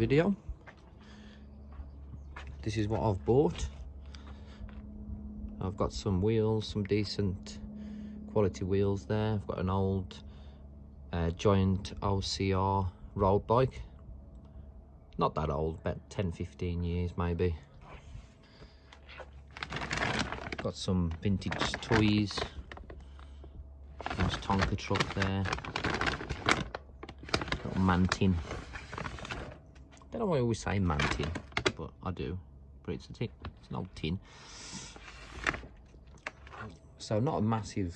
video. This is what I've bought. I've got some wheels, some decent quality wheels there. I've got an old Giant OCR road bike. Not that old, about 10-15 years maybe. Got some vintage toys. Nice tonka truck there. Little man tin. Don't know why I always say man tin, but I do. But it's a tin. It's an old tin. So not a massive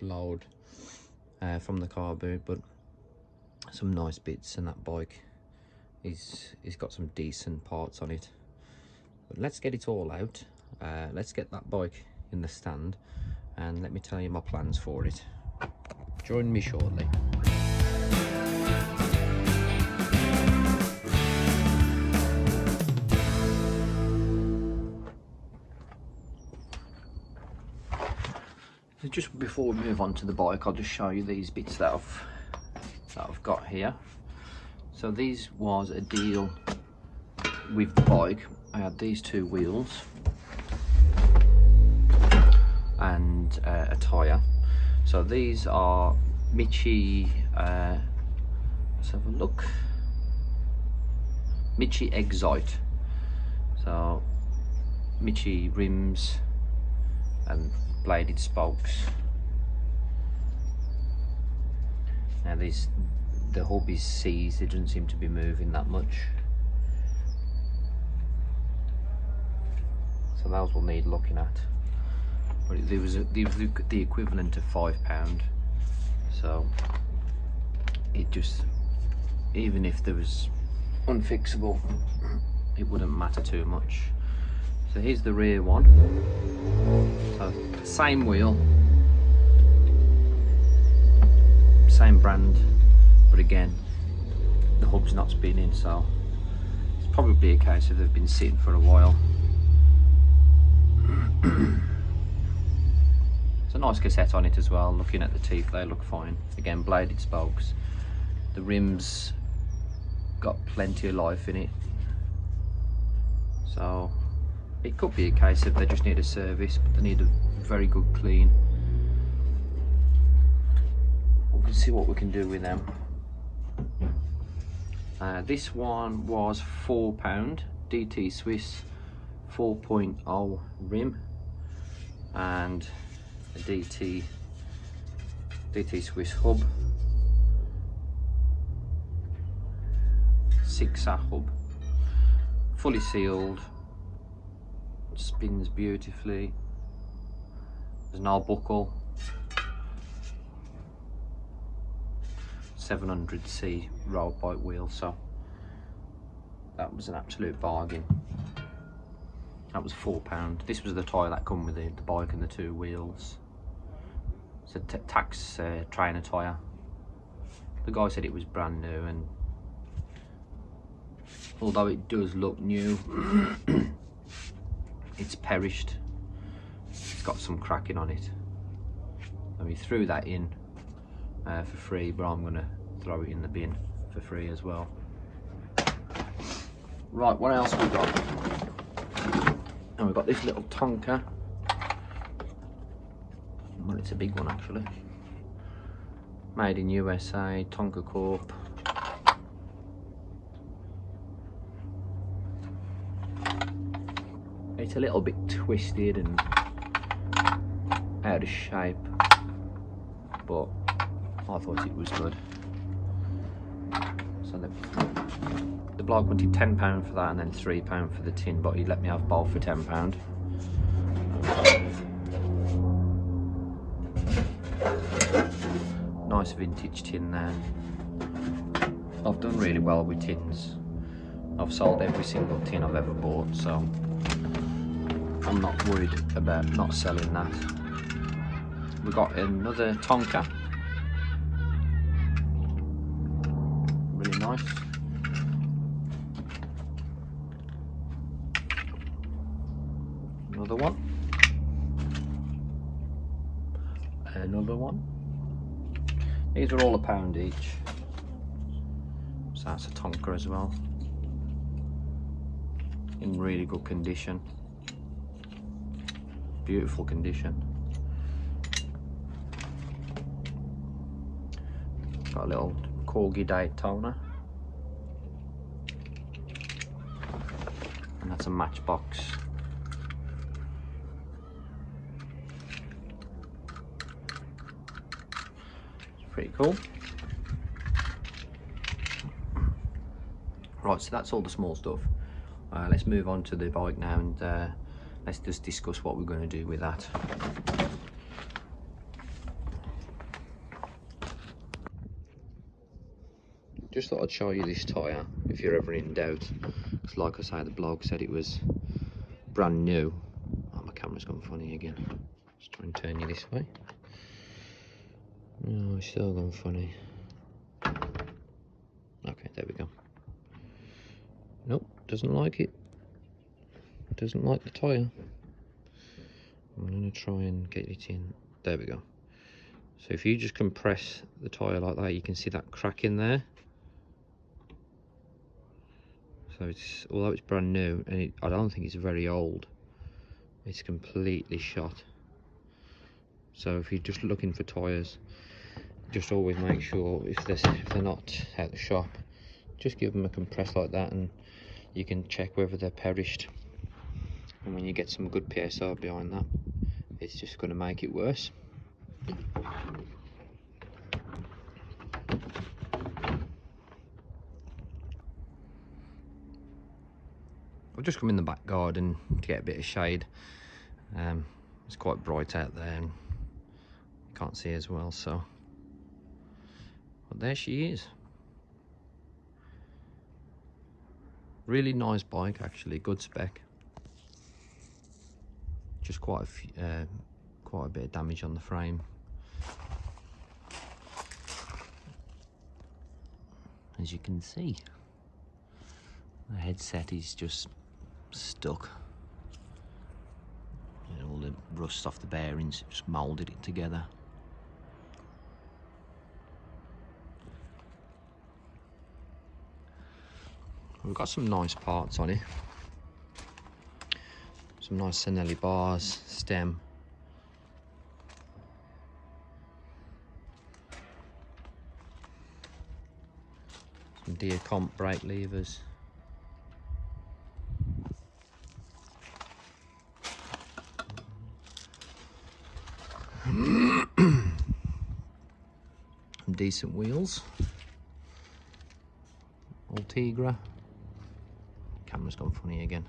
load from the car boot, but some nice bits, and that bike is got some decent parts on it. But let's get it all out. Let's get that bike in the stand, and let me tell you my plans for it. Join me shortly. So just before we move on to the bike, I'll just show you these bits that I've got here. So these was a deal with the bike. I had these two wheels and a tyre. So these are Michi, let's have a look, Michi Excite. So Michi rims and bladed spokes. Now the hub is seized, it doesn't seem to be moving that much. So those will need looking at. But there was the equivalent of £5. So it just, even if there was unfixable, it wouldn't matter too much. So here's the rear one. So same wheel, same brand, but again the hub's not spinning, so it's probably a case of they've been sitting for a while. It's a nice cassette on it as well. Looking at the teeth, they look fine. Again, bladed spokes. The rims got plenty of life in it, so it could be a case of they just need a service, but they need a very good clean. We can see what we can do with them. This one was £4, DT Swiss 4.0 rim, and a DT Swiss hub, 6-A hub, fully sealed, spins beautifully. There's no buckle. 700C road bike wheel, so that was an absolute bargain. That was £4. This was the tyre that come with the bike and the two wheels. It's a tax trainer tyre. The guy said it was brand new, and although it does look new, it's perished. It's got some cracking on it. And we threw that in for free, but I'm gonna throw it in the bin for free as well. Right, what else we got? And we've got this little tonka. Well, it's a big one actually. Made in USA, Tonka Corp. It's a little bit twisted and out of shape, but I thought it was good. So the bloke wanted £10 for that and then £3 for the tin, but he let me have both for £10. Nice vintage tin there. I've done really well with tins. I've sold every single tin I've ever bought, so I'm not worried about not selling that. We got another tonka. Really nice. Another one. Another one. These are all £1 each. So that's a tonka as well, in really good condition, beautiful condition. Got a little corgi Daytona, and that's a matchbox. It's pretty cool. Right, so that's all the small stuff. Let's move on to the bike now, and let's just discuss what we're going to do with that. Just thought I'd show you this tyre if you're ever in doubt. Because like I say, the blog said it was brand new. Oh, my camera's gone funny again. Let's try and turn you this way. No, it's still gone funny. Okay, there we go. Nope, doesn't like it. Doesn't like the tyre. I'm going to try and get it in. There we go. So if you just compress the tyre like that, you can see that crack in there. So it's, although it's brand new, and I don't think it's very old, it's completely shot. So if you're just looking for tyres, just always make sure if they're not out the shop, just give them a compress like that, and you can check whether they're perished. And when you get some good PSR behind that, it's just going to make it worse. I've just come in the back garden to get a bit of shade. It's quite bright out there and you can't see as well, so but there she is. Really nice bike, actually, good spec. Just quite a bit of damage on the frame, as you can see. The headset is just stuck. You know, all the rust off the bearings just moulded it together. We've got some nice parts on it. Some nice Senelli bars, stem. Some Deer Comp brake levers. Some decent wheels. Ultegra. Camera's gone funny again.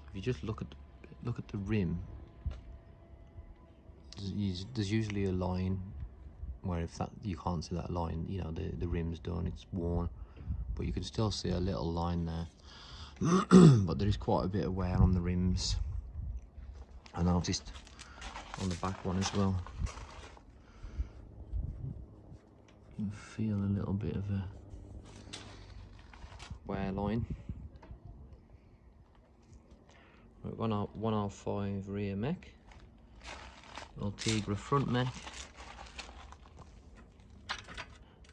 If you just look at the rim, there's usually a line where if that you can't see that line, you know, the rim's done, it's worn, but you can still see a little line there. But there is quite a bit of wear on the rims. I noticed on the back one as well. You can feel a little bit of a wear line. We've got our 105 rear mech, Ultegra front mech,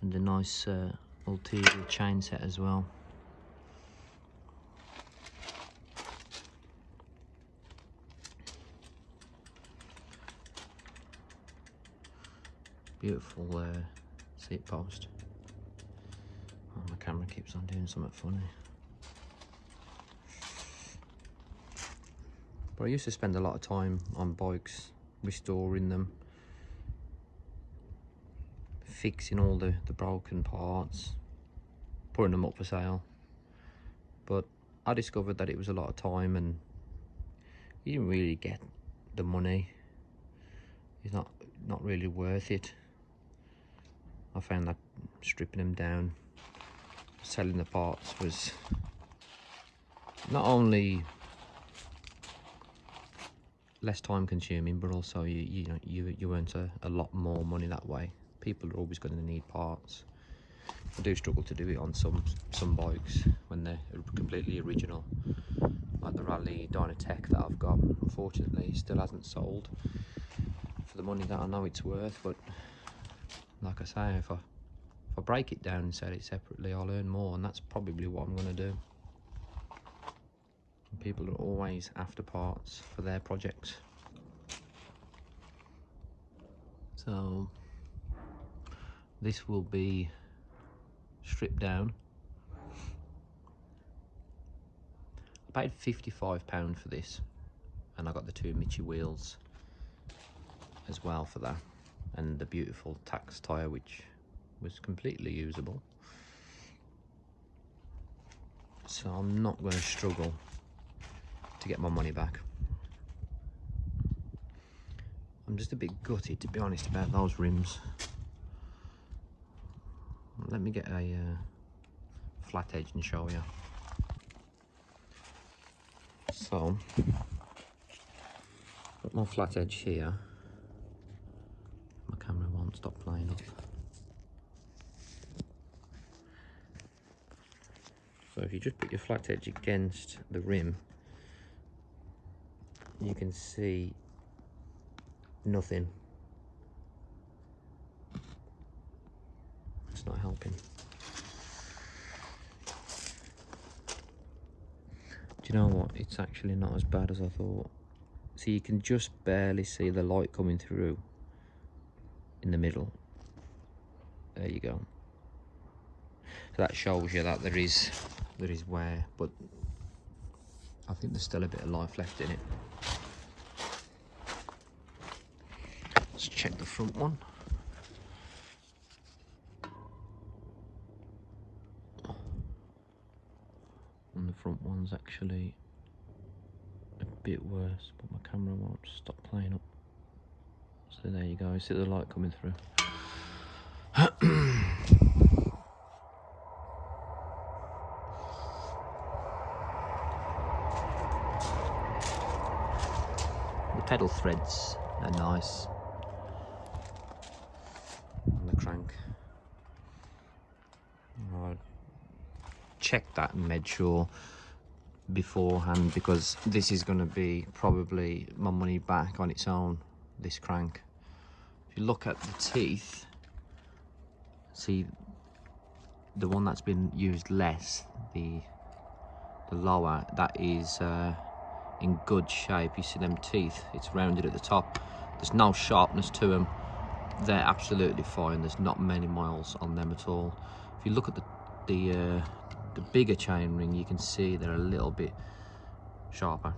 and a nice Ultegra chain set as well. Beautiful seat post. Oh, my camera keeps on doing something funny. But I used to spend a lot of time on bikes, restoring them, fixing all the broken parts, putting them up for sale. But I discovered that it was a lot of time and you didn't really get the money. It's not really worth it. I found that stripping them down, selling the parts was not only less time consuming, but also you earn a lot more money that way. People are always going to need parts. I do struggle to do it on some bikes when they're completely original, like the Rally Dynatech that I've got. Unfortunately, still hasn't sold for the money that I know it's worth, but like I say, if I break it down and sell it separately, I'll earn more, and that's probably what I'm going to do. People are always after parts for their projects. So this will be stripped down. I paid £55 for this, and I got the 2 Michi wheels as well for that, and the beautiful tax tyre, which was completely usable. So I'm not going to struggle to get my money back. I'm just a bit gutted, to be honest, about those rims. Let me get a flat edge and show you. So, got my flat edge here. My camera won't stop playing up. So if you just put your flat edge against the rim, you can see nothing. It's not helping. Do you know what? It's actually not as bad as I thought. So you can just barely see the light coming through in the middle. There you go. So that shows you that there is wear, but I think there's still a bit of life left in it. Let's check the front one. And the front one's actually a bit worse, but my camera won't stop playing up. So there you go, you see the light coming through. The pedal threads are nice. And the crank. I checked that and made sure beforehand, because this is going to be probably my money back on its own, this crank. If you look at the teeth, see the one that's been used less, the lower, that is in good shape. You see them teeth, it's rounded at the top, there's no sharpness to them, they're absolutely fine, there's not many miles on them at all. If you look at the bigger chain ring, you can see they're a little bit sharper.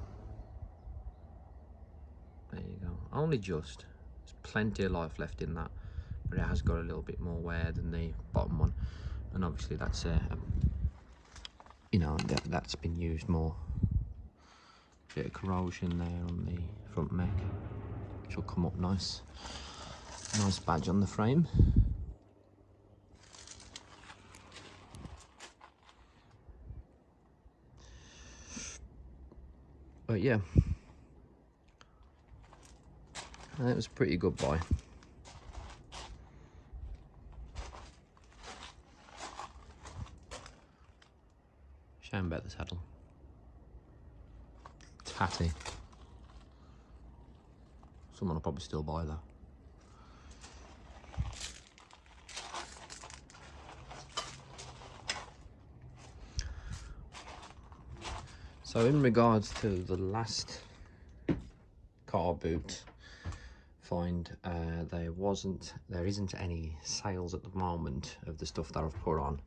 There you go, only just. There's plenty of life left in that, but it has got a little bit more wear than the bottom one, and obviously that's you know, that's been used more. Bit of corrosion there on the front mech, which will come up nice. Nice badge on the frame. But yeah, that was a pretty good buy. Shame about the saddle. Tatty. Someone will probably still buy that. So in regards to the last car boot find, there isn't any sales at the moment of the stuff that I've put on.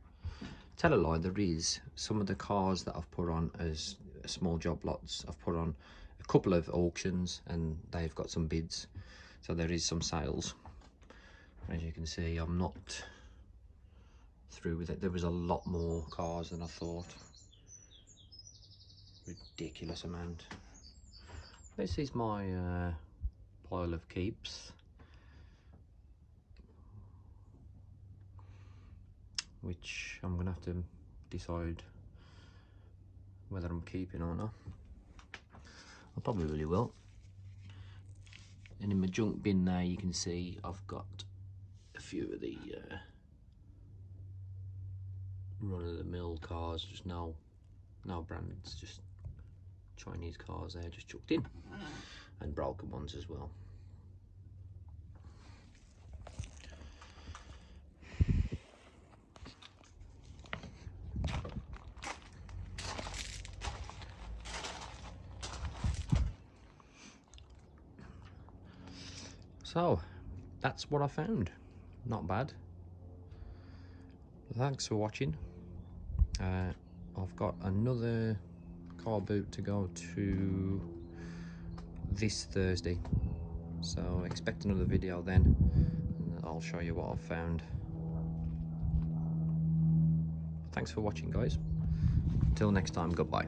Tell a lie, there is. Some of the cars that I've put on as small job lots, I've put on a couple of auctions and they've got some bids, so there is some sales. As you can see, I'm not through with it. There was a lot more cars than I thought. Ridiculous amount. This is my pile of keeps, which I'm gonna have to decide whether I'm keeping or not. I probably really will. And in my junk bin there, you can see I've got a few of the run-of-the-mill cars, just no branded, just Chinese cars there, just chucked in, and broken ones as well. So that's what I found. Not bad. Thanks for watching. I've got another car boot to go to this Thursday, so expect another video then, and I'll show you what I've found. Thanks for watching, guys. Until next time, goodbye.